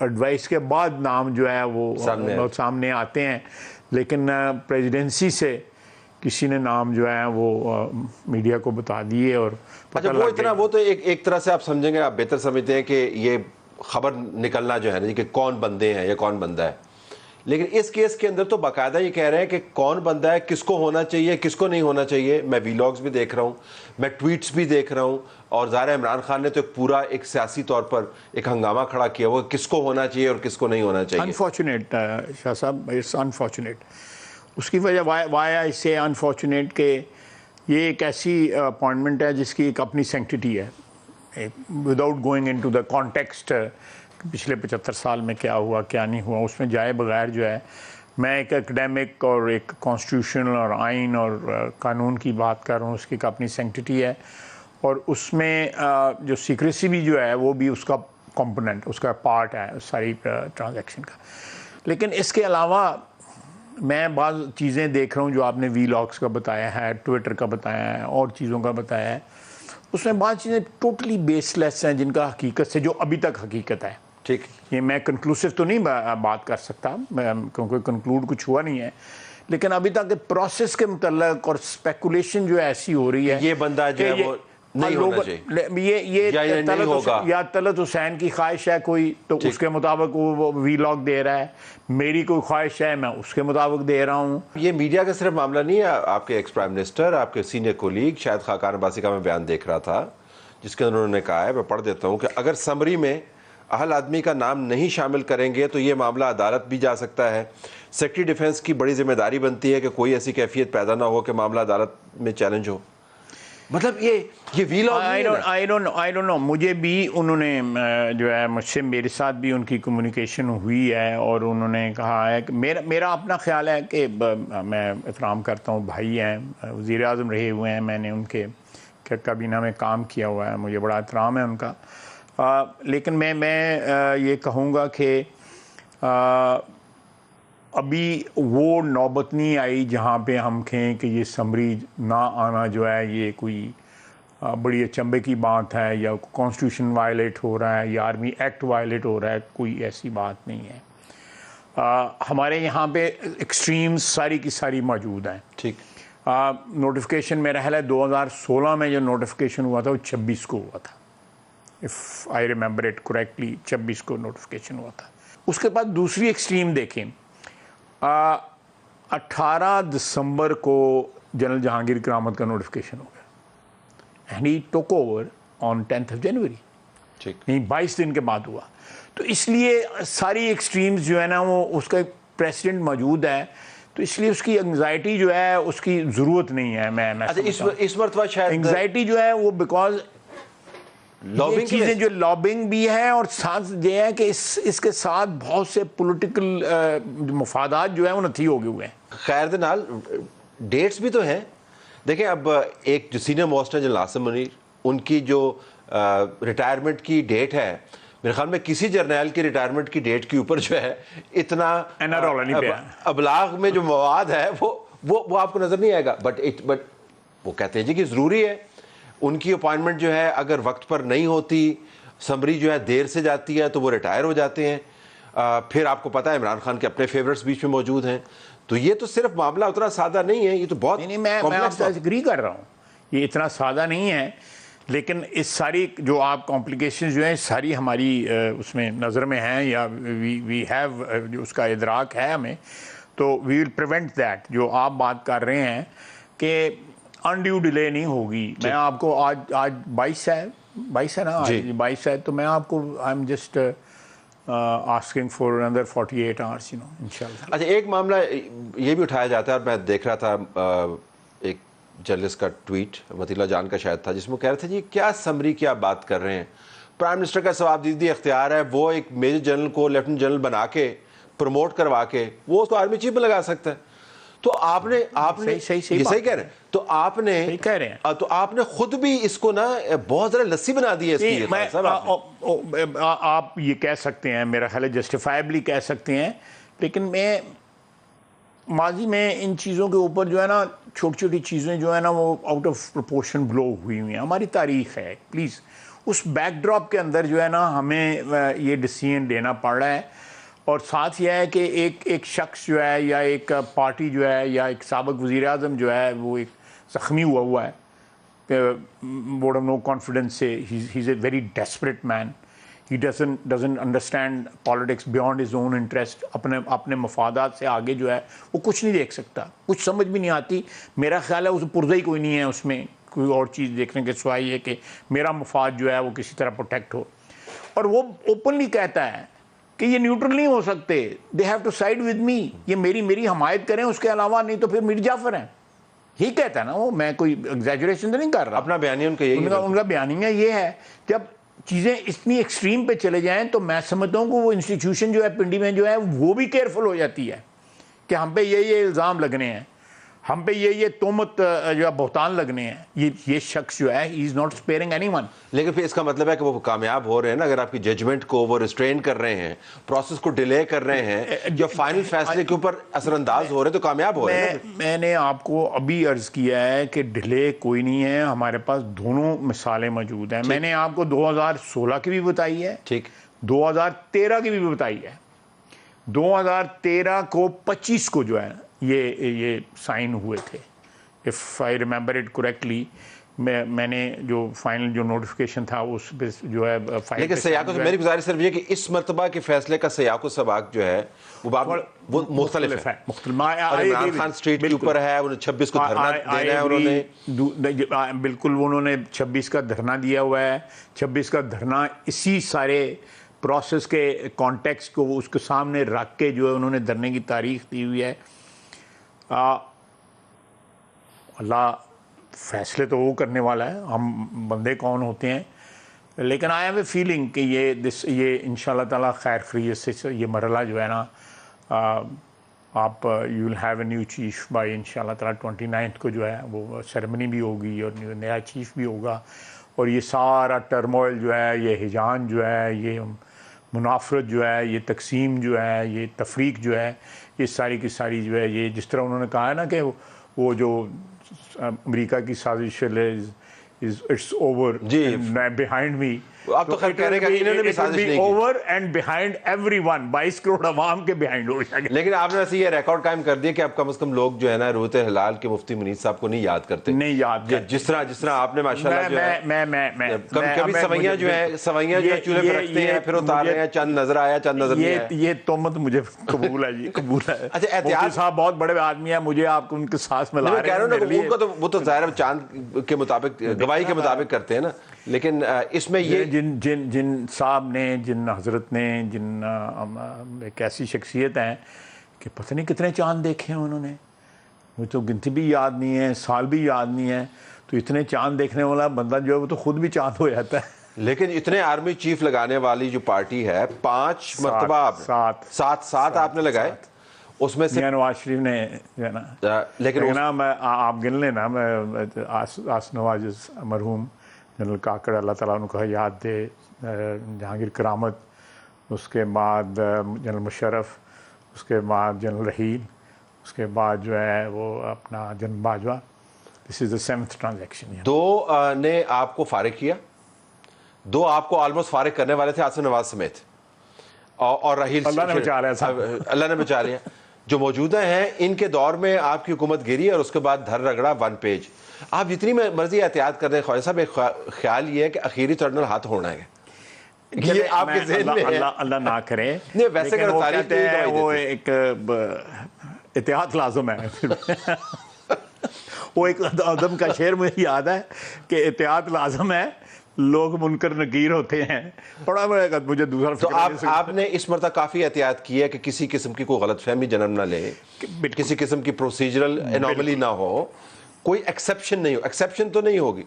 Advice کے بعد نام جو ہے وہ سامنے آتے ہیں، لیکن پریزیڈنسی سے کسی نے نام جو ہے وہ میڈیا کو بتا دیے اور اچھا وہ اتنا وہ تو ایک طرح سے آپ سمجھیں گے، آپ بہتر سمجھتے ہیں کہ یہ خبر نکلنا جو ہے نا کہ کون بندے ہیں یا کون بندہ ہے، لیکن اس کیس کے اندر تو باقاعدہ یہ کہہ رہے ہیں کہ کون بندہ ہے، کس کو ہونا چاہیے کس کو نہیں ہونا چاہیے. میں ویلاگز بھی دیکھ رہا ہوں، میں ٹویٹس بھی دیکھ رہا ہوں، اور ظاہر عمران خان نے تو پورا ایک سیاسی طور پر ایک ہنگامہ کھڑا کیا وہ کس کو ہونا چاہیے اور کس کو نہیں ہونا چاہیے. انفارچونیٹ شاہ صاحب، اٹس انفارچونیٹ. اس کی وجہ وائی آئی سے انفارچونیٹ کہ یہ ایک ایسی اپوائنٹمنٹ ہے جس کی ایک اپنی سینکٹیٹی ہے، without going into the context پچھلے 75 سال میں کیا ہوا کیا نہیں ہوا، اس میں جائے بغیر جو ہے میں ایک اکیڈیمک اور ایک کانسٹیٹیوشنل اور آئین اور قانون کی بات کر رہا ہوں، اس کی ایک اپنی سینکٹیٹی ہے، اور اس میں جو سیکریسی بھی جو ہے وہ بھی اس کا کمپوننٹ، اس کا پارٹ ہے ساری ٹرانزیکشن کا. لیکن اس کے علاوہ میں بعض چیزیں دیکھ رہا ہوں جو آپ نے وی لاگس کا بتایا ہے، ٹویٹر کا بتایا ہے اور چیزوں کا بتایا ہے، اس میں بعض چیزیں ٹوٹلی بیس لیس ہیں جن کا حقیقت سے جو ابھی تک حقیقت ہے. ٹھیک، یہ میں کنکلوسیو تو نہیں بات کر سکتا کیونکہ کنکلوڈ کچھ ہوا نہیں ہے، لیکن ابھی تک پروسیس کے متعلق اور اسپیکولیشن جو ایسی ہو رہی ہے یہ بندہ جو ہے وہ نہیں ہونا چاہیے یا طلعت حسین کی خواہش ہے کوئی تو اس کے مطابق وہ وی لاگ دے رہا ہے، میری کوئی خواہش ہے میں اس کے مطابق دے رہا ہوں. یہ میڈیا کا صرف معاملہ نہیں ہے. آپ کے ایکس پرائم منسٹر، آپ کے سینئر کولیگ شاہد خاقان عباسی کا میں بیان دیکھ رہا تھا جس کے اندر انہوں نے کہا ہے، میں پڑھ دیتا ہوں، کہ اگر سمری میں اہل آدمی کا نام نہیں شامل کریں گے تو یہ معاملہ عدالت بھی جا سکتا ہے. سیکرٹری ڈیفنس کی بڑی ذمہ داری بنتی ہے کہ کوئی ایسی کیفیت پیدا نہ ہو کہ معاملہ عدالت میں چیلنج ہو. مطلب یہ وی لاگ آئی ڈونٹ نو، مجھے بھی انہوں نے جو ہے مجھ سے میرے ساتھ بھی ان کی کمیونیکیشن ہوئی ہے، اور انہوں نے کہا ہے کہ میرا اپنا خیال ہے کہ میں احترام کرتا ہوں، بھائی ہیں، وزیر اعظم رہے ہوئے ہیں، میں نے ان کے کابینہ میں کام کیا ہوا ہے، مجھے بڑا احترام ہے ان کا. لیکن میں یہ کہوں گا کہ ابھی وہ نوبت نہیں آئی جہاں پہ ہم کہیں کہ یہ سمری نہ آنا جو ہے یہ کوئی بڑی اچنبے کی بات ہے، یا کانسٹیٹیوشن وائلیٹ ہو رہا ہے یا آرمی ایکٹ وائلیٹ ہو رہا ہے، کوئی ایسی بات نہیں ہے. ہمارے یہاں پہ ایکسٹریمز ساری کی ساری موجود ہیں. ٹھیک، نوٹیفیکیشن میرا خیال ہے 2016 میں جو نوٹیفیکیشن ہوا تھا وہ 26 کو ہوا تھا، if I remember it correctly 26 کو نوٹیفیکیشن ہوا تھا. اس کے بعد دوسری ایکسٹریم دیکھیں، 18 دسمبر کو جنرل جہانگیر کرامت کا نوٹیفیکیشن ہو گیا، اینڈ ہی ٹوک اوور آن 10th جنوری، ٹھیک، نہیں 22 دن کے بعد ہوا. تو اس لیے ساری ایکسٹریمز جو ہے نا وہ اس کا ایک پریسیڈنٹ موجود ہے، تو اس لیے اس کی انگزائٹی جو ہے اس کی ضرورت نہیں ہے. میں اس مرتبہ شاید انگزائٹی جو ہے وہ بیکاز یہ چیزیں جو لابنگ بھی ہے، اور ساتھ یہ ہے کہ اس کے ساتھ بہت سے پولیٹیکل مفادات جو ہیں وہ نتھی ہو گئے ہوئے ہیں. خیر دے نال ڈیٹس بھی تو ہیں. دیکھیں اب ایک جو سینئر موسٹ ہیں جنرل عاصم منیر، ان کی جو ریٹائرمنٹ کی ڈیٹ ہے، میرے خیال میں کسی جرنیل کی ریٹائرمنٹ کی ڈیٹ کے اوپر جو ہے اتنا ابلاغ میں جو مواد ہے وہ آپ کو نظر نہیں آئے گا. بٹ وہ کہتے ہیں جی کہ ضروری ہے. ان کی اپوائنٹمنٹ جو ہے اگر وقت پر نہیں ہوتی، سمری جو ہے دیر سے جاتی ہے تو وہ ریٹائر ہو جاتے ہیں. پھر آپ کو پتہ ہے عمران خان کے اپنے فیورٹس بیچ میں موجود ہیں. تو یہ تو صرف معاملہ اتنا سادہ نہیں ہے، یہ تو بہت میں آپ سے ایگری کر رہا ہوں، یہ اتنا سادہ نہیں ہے. لیکن اس ساری جو آپ کمپلیکیشنز جو ہیں ساری ہماری اس میں نظر میں ہیں، یا وی ہیو جو اس کا ادراک ہے ہمیں، تو وی ول پریونٹ دیٹ. جو آپ بات کر رہے ہیں کہ انڈیو ڈیلے نہیں ہوگی. میں آپ کو آج 22 ہے نا، 22 ہے، تو میں آپ کو I am just asking for another 48 hours, انشاءاللہ. اچھا ایک معاملہ یہ بھی اٹھایا جاتا ہے، اور میں دیکھ رہا تھا ایک جرنلسٹ کا ٹویٹ، مطیلہ جان کا شاید تھا، جس میں کہہ رہے تھے جی کیا سمری کی آپ بات کر رہے ہیں، پرائم منسٹر کا ثوابدیدی اختیار ہے، وہ ایک میجر جنرل کو لیفٹنٹ جنرل بنا کے پروموٹ کروا کے وہ اس کو آرمی چیف میں لگا سکتا ہے. تو آپ نے صحیح کہہ رہے ہیں، تو آپ نے خود بھی اس کو نا بہت ذرا لسی بنا دی ہے اس کی. آپ یہ کہہ سکتے ہیں، میرا خیال ہے جسٹیفائبلی کہہ سکتے ہیں، لیکن میں ماضی میں ان چیزوں کے اوپر جو ہے نا چھوٹی چھوٹی چیزیں جو ہے نا وہ آؤٹ آف پروپورشن بلو ہوئی ہیں. ہماری تاریخ ہے، پلیز اس بیک ڈراپ کے اندر جو ہے نا ہمیں یہ ڈیسیژن لینا پڑ رہا ہے. اور ساتھ یہ ہے کہ ایک شخص جو ہے یا ایک پارٹی جو ہے یا ایک سابق وزیر اعظم جو ہے وہ ایک زخمی ہوا ہے, ووٹ آف نو کانفیڈنس سے. He is a very desperate man. He doesn't understand politics beyond his own interest. اپنے مفادات سے آگے جو ہے وہ کچھ نہیں دیکھ سکتا, کچھ سمجھ بھی نہیں آتی. میرا خیال ہے اس پرزہ ہی کوئی نہیں ہے اس میں کوئی اور چیز دیکھنے کے سوائے یہ کہ میرا مفاد جو ہے وہ کسی طرح پروٹیکٹ ہو. اور وہ اوپنلی کہتا ہے کہ یہ نیوٹرل نہیں ہو سکتے, they have to side with me, یہ میری حمایت کریں, اس کے علاوہ نہیں تو پھر میر جعفر ہیں. ہی کہتا ہے نا وہ, میں کوئی ایگزیجریشن تو نہیں کر رہا. اپنا بیانیہ ان کا یہی ان کا بیانیہ یہ ہے. جب چیزیں اتنی ایکسٹریم پہ چلے جائیں تو میں سمجھتا ہوں کہ وہ انسٹیٹیوشن جو ہے پنڈی میں جو ہے وہ بھی کیئرفل ہو جاتی ہے کہ ہم پہ یہ الزام لگنے ہیں, ہم پہ یہ تہمت جو ہے بہتان لگنے ہیں. یہ شخص جو ہے he is not sparing anyone. لیکن پھر اس کا مطلب ہے کہ وہ کامیاب ہو رہے ہیں نا, اگر آپ کی ججمنٹ کو وہ ریسٹرین کر رہے ہیں, پروسیس کو ڈیلے کر رہے ہیں, یا فائنل فیصلے کے اوپر اثر انداز ہو رہے ہیں, تو کامیاب ہو رہے ہیں. میں نے آپ کو ابھی عرض کیا ہے کہ ڈیلے کوئی نہیں ہے, ہمارے پاس دونوں مثالیں موجود ہیں. میں نے آپ کو 2016 کی بھی بتائی ہے, ٹھیک, 2013 کی بھی بتائی ہے. 2013 کو 25 کو جو ہے یہ سائن ہوئے تھے, if I remember it correctly. میں نے جو فائنل جو نوٹیفیکیشن تھا اس پہ جو ہے لیکن سیاق سے میری گزارش صرف یہ کہ اس مرتبہ کے فیصلے کا سیاق و سباق جو ہے وہ مختلف ہے. اور عمران خان اسٹریٹ کے اوپر ہے, انہوں نے 26 کو دھرنا دینا ہے. انہوں نے بالکل انہوں نے 26 کا دھرنا دیا ہوا ہے. 26 کا دھرنا اسی سارے پروسیس کے کانٹیکسٹ کو اس کے سامنے رکھ کے جو ہے انہوں نے دھرنے کی تاریخ دی ہوئی ہے. اللہ فیصلے تو وہ کرنے والا ہے, ہم بندے کون ہوتے ہیں. لیکن آئی ہیو اے فیلنگ کہ یہ انشاءاللہ تعالیٰ خیر خیریت سے یہ مرحلہ جو ہے نا, آپ you will have a new chief by انشاءاللہ تعالیٰ 29 کو جو ہے وہ سیرمنی بھی ہوگی اور نیا چیف بھی ہوگا. اور یہ سارا ٹرموئل جو ہے, یہ ہجان جو ہے, یہ منافرت جو ہے, یہ تقسیم جو ہے, یہ تفریق جو ہے, یہ ساری کی ساری جو ہے, یہ جس طرح انہوں نے کہا ہے نا کہ وہ جو امریکہ کی سازش اٹس اوور بیہائنڈ می. آپ تو خیر کہہ رہے ہیں کہ انہوں نے بھی سازش نہیں کی. Over and behind every one, 22 crore عوام کے بیہائنڈ ہو جائے گا. لیکن آپ نے ویسے یہ ریکارڈ قائم کر دیا کہ اب کم از کم لوگ جو ہے نا روحت ہلال کے مفتی منیر صاحب کو نہیں یاد کرتے. نہیں یاد کرتے. جس طرح آپ نے ماشاءاللہ جو ہے کبھی سوئیاں جو ہے چولہے پہ رکھتے ہیں, پھر اتار رہے ہیں, چند نظر آیا چند نظر نہیں آیا. یہ تہمت مجھے قبول ہے جی, قبول ہے. اچھا احتیاط صاحب بہت بڑے آدمی ہیں, مجھے آپ کو ان کے ساتھ ملا رہے ہیں. ان کا تو وہ تو ظاہر ہے چاند کے مطابق گواہی کے مطابق کرتے ہیں نا. لیکن اس میں یہ جن صاحب نے, جن حضرت نے, جن ایک ایسی شخصیت ہیں کہ پتہ نہیں کتنے چاند دیکھے ہیں انہوں نے, مجھے تو گنتی بھی یاد نہیں ہے, سال بھی یاد نہیں ہے. تو اتنے چاند دیکھنے والا بندہ جو ہے وہ تو خود بھی چاند ہو جاتا ہے. لیکن اتنے آرمی چیف لگانے والی جو پارٹی ہے, 5 مرتبہ سات آپ نے لگائے, اس میں سے نواز شریف نے جو ہے نا, لیکن آپ گن لینا, میں آس نواز مرحوم جنرل کاکڑ اللہ تعالیٰ ان کو یاد دے, جہانگیر کرامت, اس کے بعد جنرل مشرف, اس کے بعد جنرل رحیل, اس کے بعد جو ہے وہ اپنا جنرل باجوہ. دس از دا 7th ٹرانزیکشن. 2 نے آپ کو فارغ کیا, 2 آپ کو آلموسٹ فارغ کرنے والے تھے, آصف نواز سمیت, اور رحیل اللہ نے بچا لیا, اللہ نے بچا لیا. جو موجودہ ہیں ان کے دور میں آپ کی حکومت گری اور اس کے بعد دھر رگڑا 1 پیج. آپ جتنی مرضی احتیاط کر رہے ہیں خواجہ صاحب, ایک خیال یہ ہے کہ اخیری ٹرنل ہاتھ ہونا ہے. یہ آپ کے ذہن میں ہے, اللہ نہ کرے. نہیں ویسے وہ کہتے ہیں وہ ایک احتیاط لازم ہے. وہ ایک ادم کا شعر مجھے یاد ہے کہ احتیاط لازم ہے, لوگ منکر نکیر ہوتے ہیں. بڑا مجھے دوسرا تو آپ نے اس مرتبہ کافی احتیاط کی ہے کہ کسی قسم کی کوئی غلط فہمی جنم نہ لے, کسی قسم کی پروسیجرل انوملی نہ ہو, کوئی ایکسیپشن نہیں ہو. ایکسیپشن تو نہیں ہوگی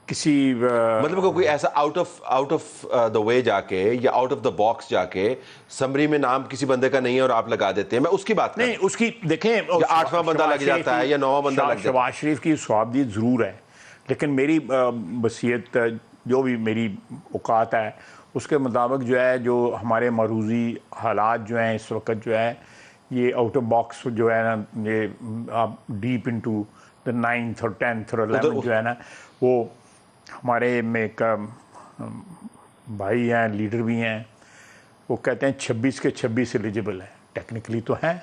کسی مطلب کہ کوئی ایسا آؤٹ آف دا وے جا کے یا آؤٹ آف دا باکس جا کے سمری میں نام کسی بندے کا نہیں ہے اور آپ لگا دیتے ہیں. میں اس کی بات نہیں, اس کی دیکھیں 8واں بندہ لگ جاتا ہے یا 9واں بندہ لگ جاتا ہے. شہباز شریف کی صوابدید ضرور ہے, لیکن میری وصیت جو بھی میری اوقات ہے اس کے مطابق جو ہے, جو ہمارے معروضی حالات جو ہیں اس وقت جو ہے, یہ آؤٹ آف باکس جو ہے نا, یہ ڈیپ انٹو دا 9th اور 10th اور 11th جو ہے نا, وہ ہمارے میں ایک بھائی ہیں، لیڈر بھی ہیں، وہ کہتے ہیں 26 کے 26 ایلیجبل ہیں. ٹیکنیکلی تو ہیں،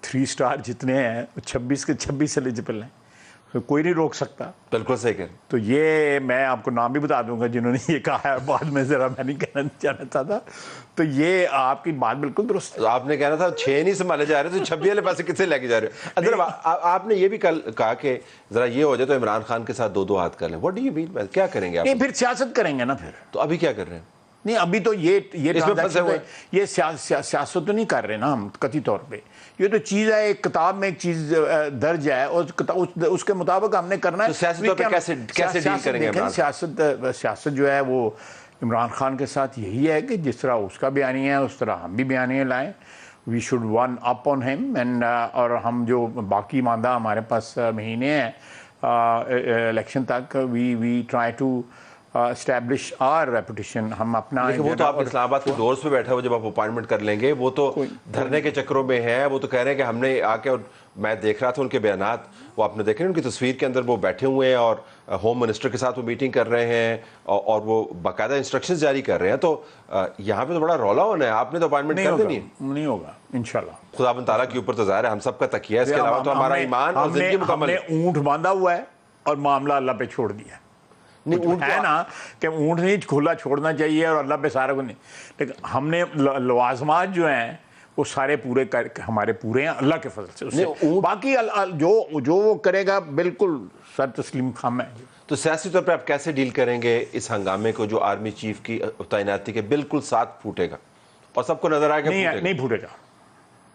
3 اسٹار جتنے ہیں وہ 26 کے 26 ایلیجبل ہیں، تو کوئی نہیں روک سکتا. بالکل صحیح کہیں. تو یہ میں آپ کو نام بھی بتا دوں گا جنہوں نے یہ کہا ہے، بعد میں ذرا میں نہیں کہنا چاہنا چاہتا. تو یہ آپ کی بات بالکل درست ہے. آپ نے کہنا تھا 6 نہیں سنبھالے جا رہے تو 26 والے پیسے کتنے لے کے جا رہے ہو. اندر آپ نے یہ بھی کل کہا کہ ذرا یہ ہو جائے تو عمران خان کے ساتھ 2 ہاتھ کر لیں. What do you mean? کیا کریں گے آپ؟ نہیں پھر سیاست کریں گے نا. پھر تو ابھی کیا کر رہے ہیں؟ نہیں ابھی تو یہ اس میں پھنسے ہوئے یہ سیاست تو نہیں کر رہے نا ہم قطعی طور پہ. یہ تو چیز ہے، ایک کتاب میں ایک چیز درج ہے اور اس کے مطابق ہم نے کرنا ہے. تو سیاسی طور پہ کیسے ڈیل کریں گے؟ سیاست جو ہے وہ عمران خان کے ساتھ یہی ہے کہ جس طرح اس کا بیانیہ ہے اس طرح ہم بھی بیانیہ لائیں. وی شوڈ ون اپ آن ہم اینڈ اور ہم جو باقی ماندہ ہمارے پاس مہینے ہیں الیکشن تک، we try to establish our reputation. ہم اپنا وہ تو آپ اسلام آباد کے دورس پہ بیٹھے ہو جب آپ اپوائنٹمنٹ کر لیں گے، وہ تو دھرنے کے چکروں میں ہیں. وہ تو کہہ رہے ہیں کہ ہم نے آ کے، اور میں دیکھ رہا تھا ان کے بیانات، وہ آپ نے دیکھے ان کی تصویر کے اندر وہ بیٹھے ہوئے ہیں اور ہوم منسٹر کے ساتھ وہ میٹنگ کر رہے ہیں اور وہ باقاعدہ انسٹرکشنز جاری کر رہے ہیں. تو یہاں پہ تو بڑا رولا ہونا ہے. آپ نے تو اپوائنٹمنٹ کر دینی ہے. نہیں ہوگا انشاءاللہ. خدا بند تعالیٰ کے اوپر تو ظاہر ہے ہم سب کا تکیہ ہے، اس کے علاوہ تو ہمارا ایمان اور زندگی مکمل ہے. ہم نے اونٹ باندھا ہوا ہے اور معاملہ اللہ پہ چھوڑ دیا. ہے نا کہ اونٹ نہیں کھلا چھوڑنا چاہیے اور اللہ پہ سارا کو نہیں. لیکن ہم نے لوازمات جو ہیں وہ سارے پورے کر کے ہمارے پورے ہیں اللہ کے فضل سے. باقی جو وہ کرے گا بالکل سر تسلیم خام ہے. تو سیاسی طور پہ آپ کیسے ڈیل کریں گے اس ہنگامے کو جو آرمی چیف کی تعیناتی کے بالکل ساتھ پھوٹے گا اور سب کو نظر آئے گا؟ نہیں پھوٹے گا.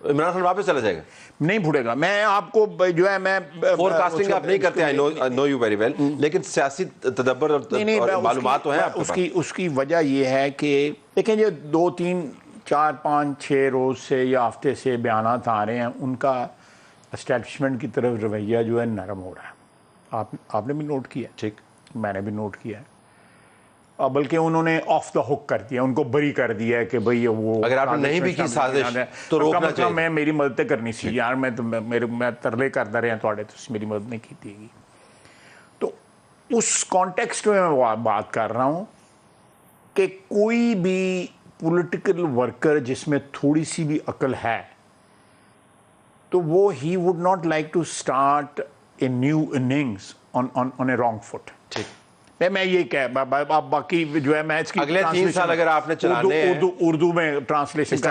عمران خان واپس چلا جائے گا؟ نہیں پھوٹے گا. میں آپ کو جو ہے میں فور کاسٹنگ آپ نہیں کرتے، I know you very well، لیکن سیاسی تدبر اور معلومات تو ہیں آپ کے پاس. اس کی وجہ یہ ہے کہ دیکھیں جو 2 3 4 5 6 روز سے یا ہفتے سے بیانات آ رہے ہیں، ان کا اسٹیبلشمنٹ کی طرف رویہ جو ہے نرم ہو رہا ہے. آپ نے بھی نوٹ کیا ہے، ٹھیک، میں نے بھی نوٹ کیا ہے. بلکہ انہوں نے آف دا ہک کر دیا، ان کو بری کر دیا ہے کہ بھئی وہ اگر آپ نے نہیں بھی کی سازش تو روکنا چاہیے. میں میری مدد کرنی سی یار. میں ترلے کرتا رہا تھوڑے تو میری مدد نہیں کی تھی. تو اس کانٹیکسٹ میں بات کر رہا ہوں کہ کوئی بھی پولیٹیکل ورکر جس میں تھوڑی سی بھی عقل ہے تو وہ ہی would not like to start a new innings on a wrong foot. ٹھیک، میں یہ باقی جو ہے میں اس کی اگلے 3 سال اگر آپ نے چلانے ہیں اردو میں ٹرانسلیشن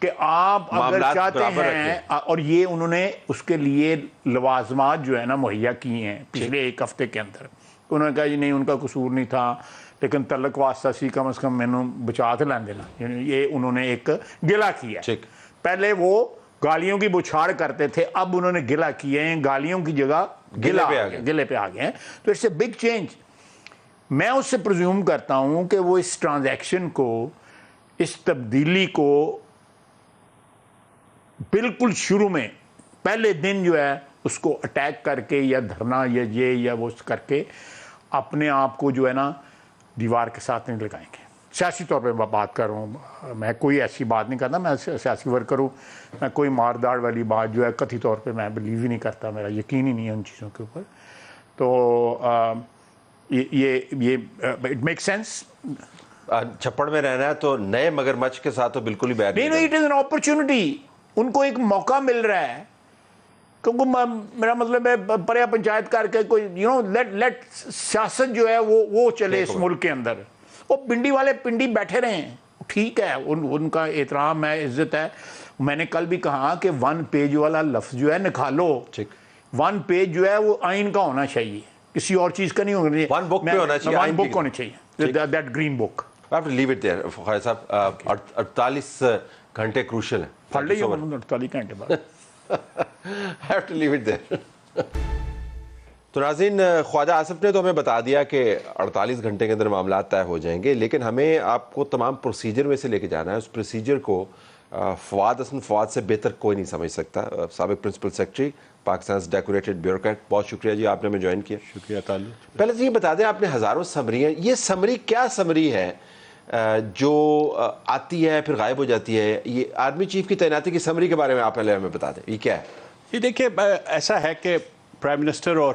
کہ آپ اگر چاہتے ہیں، اور یہ انہوں نے اس کے لیے لوازمات جو ہے نا مہیا کی ہیں پچھلے 1 ہفتے کے اندر. انہوں نے کہا جی نہیں ان کا قصور نہیں تھا لیکن تعلق واسطہ سی کم از کم میں نے بچا کے لین دینا. یہ انہوں نے ایک گلا کیا. پہلے وہ گالیوں کی بچھاڑ کرتے تھے، اب انہوں نے گلا کیے ہیں، گالیوں کی جگہ گلے پہ آ گئے ہیں. تو اٹس اے بگ چینج. میں اس سے پرزیوم کرتا ہوں کہ وہ اس ٹرانزیکشن کو، اس تبدیلی کو بالکل شروع میں پہلے دن جو ہے اس کو اٹیک کر کے یا دھرنا یا وہ کر کے اپنے آپ کو جو ہے نا دیوار کے ساتھ نہیں لگائیں گے. سیاسی طور پہ بات کر رہا ہوں، میں کوئی ایسی بات نہیں کرتا. میں سیاسی ورکر ہوں، میں کوئی مار داڑ والی بات جو ہے قطعی طور پہ میں بلیو ہی نہیں کرتا. میرا یقین ہی نہیں ہے ان چیزوں کے اوپر. تو یہ اٹ میک سینس. چھپڑ میں رہنا ہے تو نئے مگرمچھ کے ساتھ تو بالکل ہی بیٹھ نہیں. It is an opportunity. ان کو ایک موقع مل رہا ہے کیونکہ میرا مطلب ہے پریا پنچایت کر کے کوئی لیٹ سیاست جو ہے وہ چلے اس ملک کے اندر. وہ پنڈی والے پنڈی بیٹھے رہے ہیں، ٹھیک ہے، ان کا احترام ہے، عزت ہے. میں نے کل بھی کہا کہ 1 پیج والا لفظ جو ہے نکالو. 1 پیج جو ہے وہ آئین کا ہونا چاہیے، کسی اور چیز کا نہیں ہونا چاہیے. 1 بک پہ ہونا چاہیے. 1 بک ہونی چاہیے، that green book. Leave it there Khalid sahib. 48 گھنٹے کروشل ہیں. پڑھ لیے 48 گھنٹے بعد. Have to leave it there. تو ناظرین، خواجہ آصف نے تو ہمیں بتا دیا کہ 48 گھنٹے کے اندر معاملات طے ہو جائیں گے، لیکن ہمیں آپ کو تمام پروسیجر میں سے لے کے جانا ہے. اس پروسیجر کو فواد حسن فواد سے بہتر کوئی نہیں سمجھ سکتا. سابق principal secretary Pakistan decorated bureaucrat, بہت شکریہ جی آپ نے ہمیں جوائن کیا. شکریہ تعلق. پہلے تو یہ بتا دیں، آپ نے ہزاروں سمری ہیں، یہ سمری کیا سمری ہے جو آتی ہے پھر غائب ہو جاتی ہے؟ یہ آرمی چیف کی تعیناتی کی سمری کے بارے میں آپ پہلے ہمیں بتا دیں، یہ کیا ہے؟ یہ دیکھیے ایسا ہے کہ پرائم منسٹر اور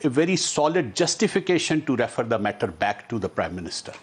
a very solid justification to refer the matter back to the prime minister.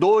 2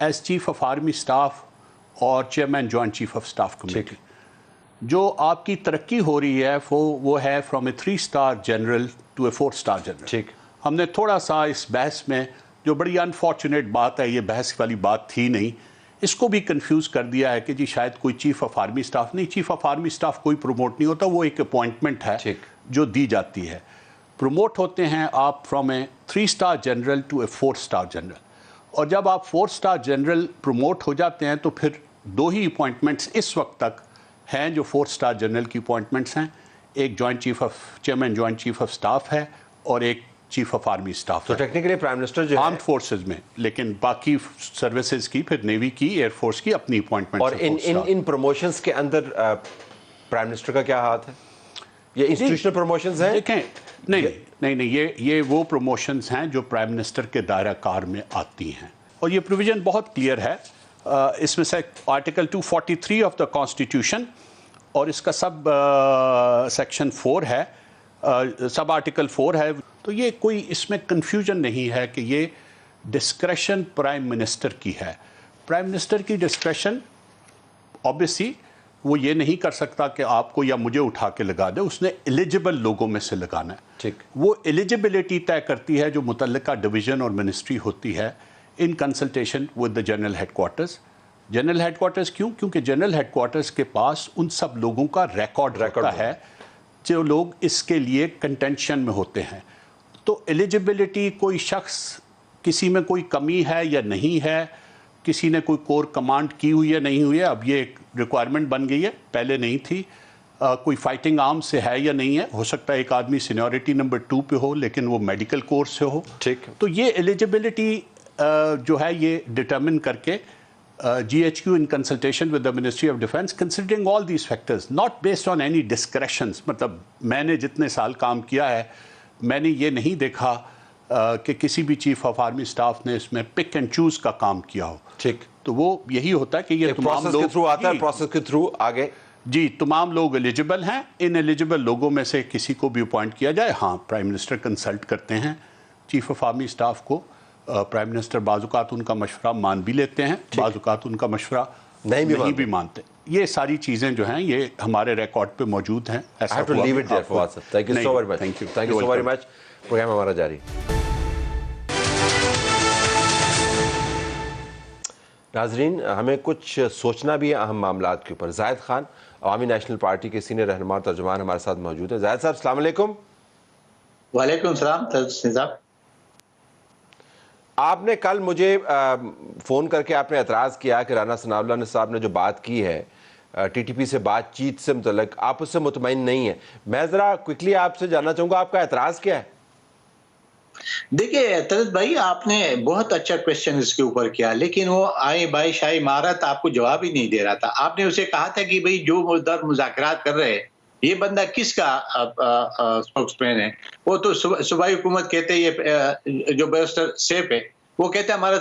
as chief of army staff or chairman joint chief of staff committee. جو آپ کی ترقی ہو رہی ہے وہ ہے from a 3 star general to a 4 star general. ٹھیک. ہم نے تھوڑا سا اس بحث میں جو بڑی انفارچونیٹ بات ہے، یہ بحث والی بات تھی نہیں، اس کو بھی کنفیوز کر دیا ہے کہ جی شاید کوئی چیف آف آرمی اسٹاف نہیں. چیف آف آرمی اسٹاف کوئی پروموٹ نہیں ہوتا، وہ ایک اپوائنٹمنٹ ہے جو دی جاتی ہے. پروموٹ ہوتے ہیں آپ from a 3 star general to a 4 star general. اور جب آپ 4 اسٹار جنرل پروموٹ ہو جاتے ہیں تو پھر 2 ہی اپوائنٹمنٹس اس وقت تک ہیں جو 4 اسٹار جنرل کی اپوائنٹمنٹس ہیں. ایک chairman joint chief of staff ہے اور ایک چیف آف آرمی اسٹاف تو ٹیکنیکلی پرائم منسٹر جو آرمڈ فورسز میں، لیکن باقی سروسز کی، پھر نیوی کی، ایئر فورس کی اپنی اپوائنٹمنٹ. اور ان پروموشنز کے اندر پرائم منسٹر کا کیا ہاتھ ہے؟ یہ انسٹیٹیوشنل پروموشنز ہیں؟ دیکھیں، نہیں، یہ وہ پروموشنز ہیں جو پرائم منسٹر کے دائرہ کار میں آتی ہیں، اور یہ پروویژن بہت کلیئر ہے. اس میں سے آرٹیکل 243 آف دا کانسٹیٹیوشن اور اس کا سب سیکشن 4 ہے، سب آرٹیکل 4 ہے. تو یہ کوئی اس میں کنفیوژن نہیں ہے کہ یہ ڈسکریشن پرائم منسٹر کی ہے. پرائم منسٹر کی ڈسکریشن obviously وہ یہ نہیں کر سکتا کہ آپ کو یا مجھے اٹھا کے لگا دے، اس نے ایلیجبل لوگوں میں سے لگانا ہے. ٹھیک. وہ ایلیجبلٹی طے کرتی ہے جو متعلقہ ڈویژن اور منسٹری ہوتی ہے in consultation with the general headquarters. General headquarters کیونکہ جنرل ہیڈ کوارٹرز کے پاس ان سب لوگوں کا ریکارڈ ہوتا ہے جو لوگ اس کے لیے کنٹینشن میں ہوتے ہیں. تو ایلیجبلٹی کوئی شخص، کسی میں کوئی کمی ہے یا نہیں ہے، کسی نے کوئی کور کمانڈ کی ہوئی ہے نہیں ہوئی ہے، اب یہ ایک ریکوائرمنٹ بن گئی ہے، پہلے نہیں تھی. کوئی فائٹنگ آرم سے ہے یا نہیں ہے، ہو سکتا ہے ایک آدمی سینیورٹی نمبر 2 پہ ہو لیکن وہ میڈیکل کورس سے ہو. ٹھیک. تو یہ ایلیجبلٹی جو ہے یہ ڈٹرمن کر کے GHQ in consultation with the Ministry of Defense, considering all these factors, not based on any discretions. مطلب میں نے جتنے سال کام کیا ہے میں نے یہ نہیں دیکھا کہ کسی بھی چیف آف آرمی اسٹاف نے اس میں پک اینڈ چوز کا کام کیا ہو. ٹھیک. تو وہ یہی ہوتا ہے کہ یہ تمام لوگ کے تھرو آتا ہے، پروسیس کے تھرو آگے. جی تمام لوگ ایلیجبل ہیں. ان ایلیجبل لوگوں میں سے کسی کو بھی اپوائنٹ کیا جائے. ہاں پرائم منسٹر کنسلٹ کرتے ہیں چیف آف آرمی اسٹاف کو. پرائم منسٹر بعض اوقات ان کا مشورہ مان بھی لیتے ہیں، بعض اوقات ان کا مشورہ نہیں بھی مانتے. یہ ساری چیزیں جو ہیں یہ ہمارے ریکارڈ پہ موجود ہیں. Thank you so very much. Programme ہمارا جاری. ناظرین، ہمیں کچھ سوچنا بھی ہے اہم معاملات کے اوپر. زاہد خان عوامی نیشنل پارٹی کے سینئر رہنما اور ترجمان ہمارے ساتھ موجود ہیں. زاہد صاحب السلام علیکم. وعلیکم السلام. صاحب آپ نے کل مجھے فون کر کے آپ نے اعتراض کیا کہ رانا ثناء اللہ صاحب نے جو بات کی ہے ٹی ٹی پی سے بات چیت سے متعلق، آپ اس سے مطمئن نہیں ہیں. میں ذرا کوئکلی آپ سے جاننا چاہوں گا آپ کا اعتراض کیا ہے؟ دیکھیے طلعت بھائی، آپ نے بہت اچھا کوشچن اس کے اوپر کیا، لیکن وہ آئے بائی شاہی مہارت آپ کو جواب ہی نہیں دے رہا تھا. آپ نے اسے کہا تھا کہ بھئی جو مذاکرات کر رہے ہیں یہ بندہ کس کا اسپوکس مین ہے؟ وہ تو صوبائی حکومت کہتے ہیں، جو بیرسٹر سیف ہے وہ کہتے ہیں ہمارا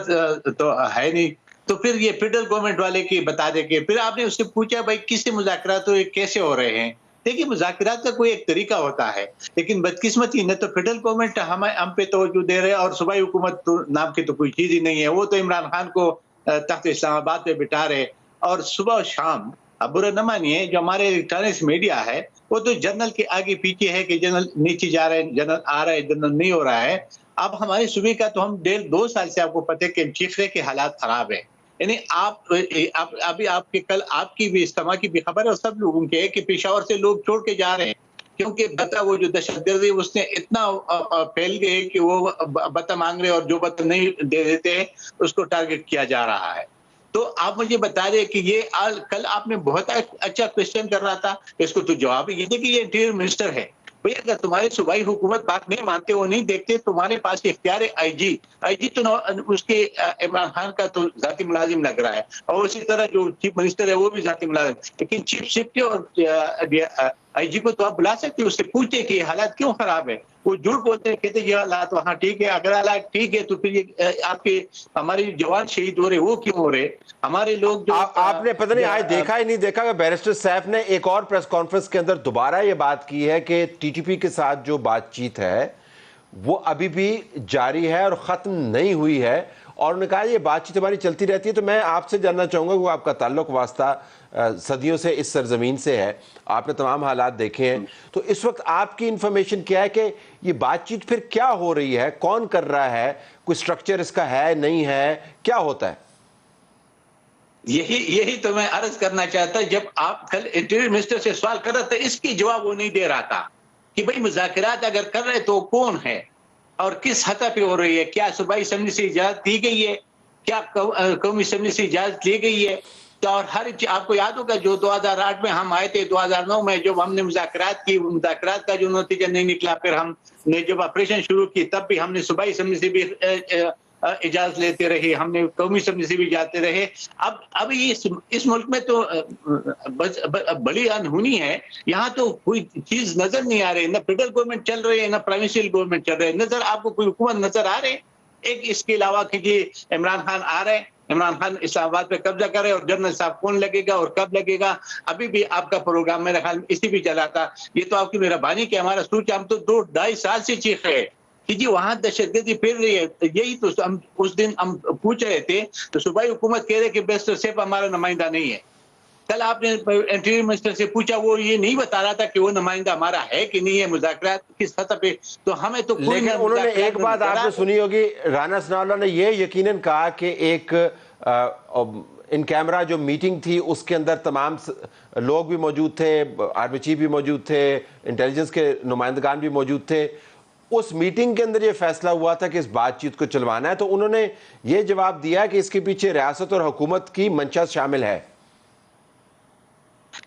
تو ہے نہیں. تو پھر یہ فیڈرل گورنمنٹ والے کی بتا دے کے پھر آپ نے اس سے پوچھا بھائی کس سے مذاکرات ہو، کیسے ہو رہے ہیں؟ دیکھیے مذاکرات کا کوئی ایک طریقہ ہوتا ہے، لیکن بدقسمتی نہ تو فیڈرل گورنمنٹ ہم پہ توجہ دے رہے اور صوبائی حکومت نام کی تو کوئی چیز ہی نہیں ہے. وہ تو عمران خان کو تخت اسلام آباد پہ بٹھا رہے، اور صبح و شام برا نہ مانیے جو ہمارے الیکٹرانکس میڈیا ہے وہ تو جنرل کے آگے پیچھے ہے کہ جنرل نیچے جا رہے ہیں، جنرل آ رہا ہے، جنرل نہیں ہو رہا ہے. اب ہمارے صوبے کا تو ہم 1.5-2 سال سے آپ کو پتہ ہے کہ چیخرے کے حالات خراب ہیں. یعنی ابھی آپ کے کل آپ کی بھی اجتماع کی بھی خبر ہے اور سب لوگوں کے کہ پشاور سے لوگ چھوڑ کے جا رہے ہیں کیونکہ بتا وہ جو دہشت گردی اس نے اتنا پھیل گئے کہ وہ بتا مانگ رہے اور جو بتا نہیں دے دیتے ہیں اس کو ٹارگٹ کیا جا رہا ہے. تو آپ مجھے بتا رہے کہ یہ کل آپ نے بہت اچھا کوشچن کر رہا تھا، اس کو تو جواب یہ دے کہ یہ انٹیریئر منسٹر ہے. بھئی اگر تمہارے صوبائی حکومت بات نہیں مانتے، وہ نہیں دیکھتے، تمہارے پاس اختیار ہے آئی جی تو اس کے عمران خان کا تو ذاتی ملازم لگ رہا ہے، اور اسی طرح جو چیف منسٹر ہے وہ بھی ذاتی ملازم. لیکن چیف سیکرٹری اور آئی جی کو تو آپ بلا سکتے، اس سے پوچھتے کہ یہ حالات کیوں خراب ہے. وہ جھوٹ بولتے ہیں، کہتے یہ حالات وہاں ٹھیک ہے. اگر حالات ٹھیک ہے تو پھر یہ آپ کے ہمارے جوان شہید ہو رہے وہ کیوں ہو رہے؟ ہمارے لوگ جو آپ نے پتہ نہیں آج دیکھا ہی نہیں دیکھا کہ بیرسٹر سیف نے ایک اور پریس کانفرنس کے اندر دوبارہ یہ بات کی ہے کہ ٹی ٹی پی کے ساتھ جو بات چیت ہے وہ ابھی بھی جاری ہے اور ختم نہیں ہوئی ہے، اور انہوں نے کہا یہ بات چیت ہماری چلتی رہتی ہے. تو میں آپ سے جاننا چاہوں گا کہ آپ کا تعلق واسطہ صدیوں سے اس سرزمین سے ہے, آپ نے تمام حالات دیکھے ہیں, تو اس وقت آپ کی انفارمیشن کیا ہے کہ یہ بات چیت پھر کیا ہو رہی ہے, کون کر رہا ہے, کوئی سٹرکچر اس کا ہے نہیں ہے, کیا ہوتا ہے؟ یہی تو میں عرض کرنا چاہتا, جب آپ کل انٹیریئر منسٹر سے سوال کر رہے تھے, اس کی جواب وہ نہیں دے رہا تھا کہ بھئی مذاکرات اگر کر رہے تو کون ہے اور کس سطح پہ ہو رہی ہے, کیا صوبائی اسمبلی سے اجازت دی گئی ہے, کیا قومی اسمبلی سے اجازت لی گئی ہے, اور ہر آپ کو یاد ہوگا جو 2008 میں ہم آئے تھے, 2009 میں جب ہم نے مذاکرات کی, مذاکرات کا جو نتیجہ نہیں نکلا, پھر ہم نے جب آپریشن شروع کی تب بھی ہم نے صوبائی اسمبلی سے بھی اجازت لیتے رہے, ہم نے قومی اسمبلی سے بھی جاتے رہے. اب اس ملک میں تو بڑی انہونی ہے, یہاں تو کوئی چیز نظر نہیں آ رہی, نہ فیڈرل گورنمنٹ چل رہی ہے نہ پروونشل گورنمنٹ چل رہے ہیں. نظر آپ کو کوئی حکومت نظر آ رہے؟ ایک اس کے علاوہ کہ جی عمران خان آ رہے ہیں, عمران خان اسلام آباد پہ قبضہ کرے, اور جنرل صاحب کون لگے گا اور کب لگے گا. ابھی بھی آپ کا پروگرام میرے خیال میں اسی بھی چلا تھا. یہ تو آپ کی مہربانی کہ ہمارا سوچ, ہم تو 2-2.5 سال سے چیخ رہے کہ جی وہاں دہشت گردی پھیل رہی ہے. یہی تو ہم اس دن ہم پوچھ رہے تھے, تو صوبائی حکومت کہہ رہے کہ بیسٹر صرف ہمارا نمائندہ نہیں ہے. کل آپ نے انٹیریئر منسٹر سے پوچھا, وہ یہ نہیں بتا رہا تھا کہ وہ نمائندہ ہمارا ہے کہ نہیں ہے, مذاکرات کس سطح پہ. تو ہمیں تو کوئی, لیکن انہوں نے ایک بات آپ نے سنی ہوگی, رانا ثناءاللہ نے یہ یقیناً کہا کہ ایک ان کیمرہ جو میٹنگ تھی اس کے اندر تمام لوگ بھی موجود تھے, آرمی چیف بھی موجود تھے, انٹیلیجنس کے نمائندگان بھی موجود تھے. اس میٹنگ کے اندر یہ فیصلہ ہوا تھا کہ اس بات چیت کو چلوانا ہے, تو انہوں نے یہ جواب دیا کہ اس کے پیچھے ریاست اور حکومت کی منشا شامل ہے.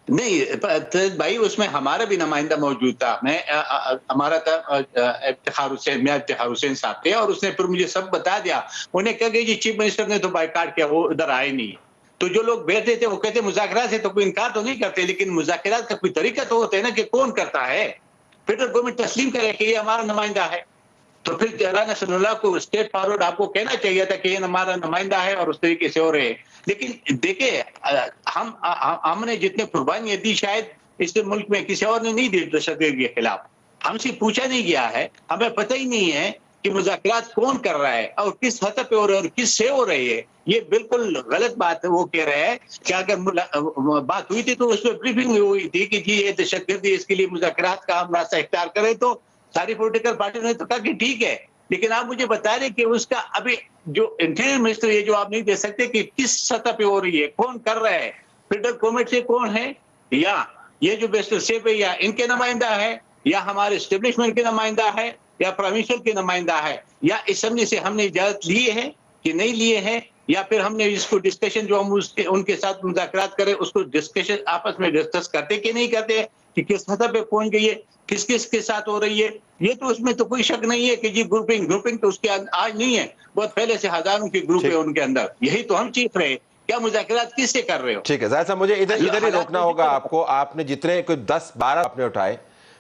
نہیں بھائی, اس میں ہمارا بھی نمائندہ موجود تھا. ہمارا تھا افتخار حسین, میاں افتخار حسین صاحب تھے, اور اس نے پھر مجھے سب بتا دیا. انہیں کہا کہ جی چیف منسٹر نے تو بائیکاٹ کیا, وہ ادھر آئے نہیں. تو جو لوگ بیٹھتے تھے وہ کہتے مذاکرات سے تو کوئی انکار تو نہیں کرتے, لیکن مذاکرات کا کوئی طریقہ تو ہوتا ہے نا کہ کون کرتا ہے. فیڈرل گورنمنٹ تسلیم کرے کہ یہ ہمارا نمائندہ ہے, تو پھر رانا ثناء اللہ کو اسٹیٹ فارورڈ آپ کو کہنا چاہیے تھا کہ یہ ہمارا نمائندہ ہے, اور اس طریقے سے ہو رہے. لیکن دیکھیں, ہم نے جتنے قربانیاں دی شاید اس ملک میں کسی اور نے نہیں دی دہشت گردی کے خلاف. ہم سے پوچھا نہیں گیا ہے, ہمیں پتہ ہی نہیں ہے کہ مذاکرات کون کر رہا ہے اور کس سطح پہ ہو رہے ہیں اور کس سے ہو رہی ہے. یہ بالکل غلط بات ہے. وہ کہہ رہے ہیں کہ اگر بات ہوئی تھی تو اس پہ بریفنگ ہوئی تھی کہ جی یہ دہشت گردی, اس کے لیے مذاکرات کا ہم راستہ اختیار کریں, تو ساری پولیٹیکل پارٹیوں نے تو کہا کہ ٹھیک ہے. لیکن آپ مجھے بتا رہے کہ اس کا ابھی جو انٹیریئر منسٹر, یہ جو آپ نہیں دے سکتے کہ کس سطح پہ ہو رہی ہے, کون کر رہا ہے, فیڈرل گورنمنٹ سے کون ہے, یا یہ جو بیسٹر سیف ہے یا ان کے نمائندہ ہے, یا ہمارے اسٹیبلشمنٹ کے نمائندہ ہے, یا پروونشل کے نمائندہ ہے, یا اسمبلی سے ہم نے اجازت لی ہے کہ نہیں لیے ہیں, یا پھر ہم نے اس کو ڈسکشن جو ہم ان کے ساتھ مذاکرات کریں اس کو ڈسکشن آپس میں ڈسکس کرتے کہ نہیں کرتے, کہ کس سطح پہ پہنچ گئی ہے, کس کس کے ساتھ ہو رہی ہے. یہ تو اس میں تو کوئی شک نہیں ہے کہ جی گروپنگ تو اس کے آج نہیں ہے, بہت پہلے سے ہزاروں کی گروپ ہے ان کے اندر. یہی تو ہم چیخ رہے ہیں, کیا مذاکرات کس سے کر رہے ہو. ٹھیک ہے ظاہر صاحب, مجھے ادھر ہی روکنا ہوگا آپ کو. آپ نے جتنے کوئی 10-12 آپ نے اٹھائے,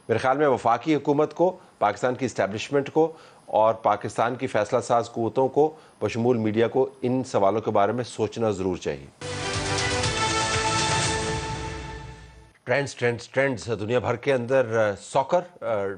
میرے خیال میں وفاقی حکومت کو, پاکستان کی اسٹیبلشمنٹ کو اور پاکستان کی فیصلہ ساز قوتوں کو بشمول میڈیا کو ان سوالوں کے بارے میں سوچنا ضرور چاہیے. ٹرینڈز دنیا بھر کے اندر ساکر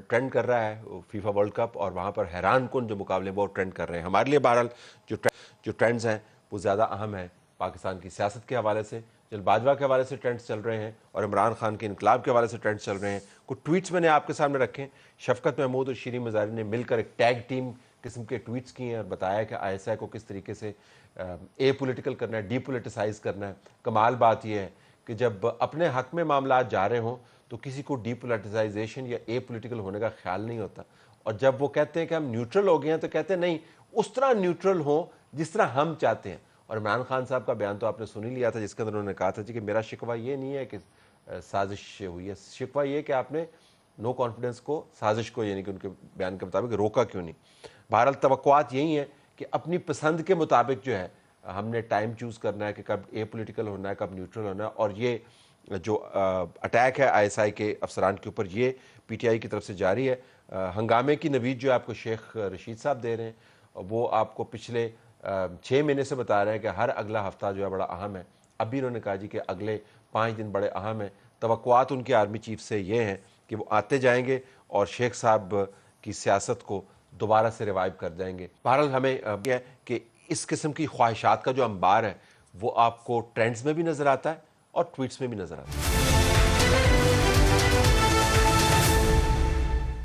ٹرینڈ کر رہا ہے, فیفا ورلڈ کپ, اور وہاں پر حیران کن جو مقابلے وہ ٹرینڈ کر رہے ہیں. ہمارے لیے بہرحال جو ٹرینڈز ہیں وہ زیادہ اہم ہیں. پاکستان کی سیاست کے حوالے سے, جل باجوہ کے حوالے سے ٹرینڈز چل رہے ہیں, اور عمران خان کے انقلاب کے حوالے سے ٹرینڈز چل رہے ہیں. کچھ ٹویٹس میں نے آپ کے سامنے رکھے. شفقت محمود اور شیریں مزاری نے مل کر ایک ٹیگ ٹیم قسم کے ٹویٹس کیے ہیں اور بتایا کہ آئی ایس آئی کو کس طریقے سے اے پولیٹیکل کرنا ہے, ڈی پولیٹیسائز کرنا ہے. کمال بات یہ ہے کہ جب اپنے حق میں معاملات جا رہے ہوں تو کسی کو ڈی پولیٹیسائزیشن یا اے پولیٹیکل ہونے کا خیال نہیں ہوتا. اور جب وہ کہتے ہیں کہ ہم نیوٹرل ہو گئے ہیں تو کہتے ہیں نہیں, اس طرح نیوٹرل ہوں جس طرح ہم چاہتے ہیں. اور عمران خان صاحب کا بیان تو آپ نے سن ہی لیا تھا, جس کے اندر انہوں نے کہا تھا کہ میرا شکوہ یہ نہیں ہے کہ سازش ہوئی ہے, شکوہ یہ کہ آپ نے نو کانفیڈنس کو, سازش کو, یعنی کہ ان کے بیان کے مطابق روکا کیوں نہیں. بہرحال توقعات یہی ہیں کہ اپنی پسند کے مطابق جو ہے ہم نے ٹائم چوز کرنا ہے کہ کب اے پولیٹیکل ہونا ہے, کب نیوٹرل ہونا ہے. اور یہ جو اٹیک ہے آئی ایس آئی کے افسران کے اوپر, یہ پی ٹی آئی کی طرف سے جاری ہے. ہنگامے کی نوید جو آپ کو شیخ رشید صاحب دے رہے ہیں, وہ آپ کو پچھلے 6 مہینے سے بتا رہے ہیں کہ ہر اگلا ہفتہ جو ہے بڑا اہم ہے. اب بھی انہوں نے کہا جی کہ اگلے 5 دن بڑے اہم ہیں. توقعات ان کے آرمی چیف سے یہ ہیں کہ وہ آتے جائیں گے اور شیخ صاحب کی سیاست کو دوبارہ سے ریوائیو کر جائیں گے. بہرحال ہمیں یہ ہے کہ اس قسم کی خواہشات کا جو انبار ہے وہ آپ کو ٹرینڈز میں بھی نظر آتا ہے اور ٹویٹس میں بھی نظر آتے ہیں.